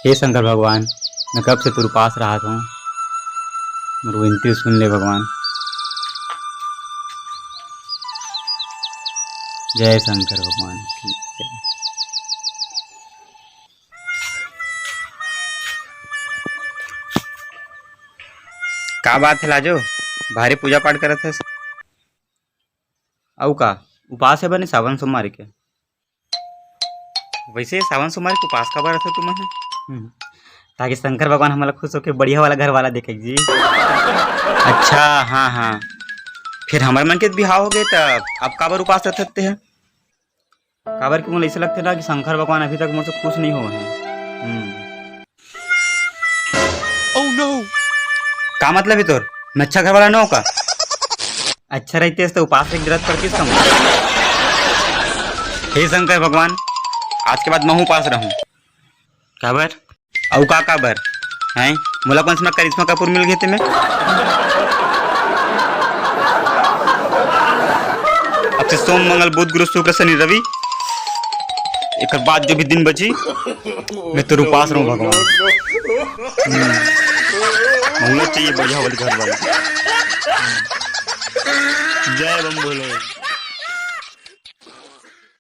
हे शंकर भगवान, मैं कब से तेरे पास रहा था, मेरी विनती सुन ले भगवान। जय शंकर भगवान की जय। का बात है लाजो, भारी पूजा पाठ करत है? औ का उपास है बने सावन सोमवार के? वैसे सावन सोमवार के उपास का बार रखे तुम है? ताकि शंकर भगवान हमारा खुश होके बढ़िया वाला घर वाला देखे जी। अच्छा हाँ हाँ, फिर हमारे मन के बिहाव हो गए तब अब काबर उपास रख सकते हैं? काबर क्यों ऐसे लगते ना कि शंकर भगवान अभी तक मुझसे खुश नहीं हुए हैं। Oh no! का मतलब है तोर? मैं अच्छा घर वाला न हो का? अच्छा रहते तो उपास की जरूरत पड़ती है। हे शंकर भगवान, आज के बाद मैं उपास रहूं। काबर औ का काबर हैं? मोला कौन सा करिश्मा कपूर मिल गए थे मैं? अब से सोम मंगल बुध गुरु शुक्र शनि रवि एक बाद जो भी दिन बची मैं तो उपास रहूं भगवान। चाहिए बढ़िया वाली घर वाली। जय बम बोलो।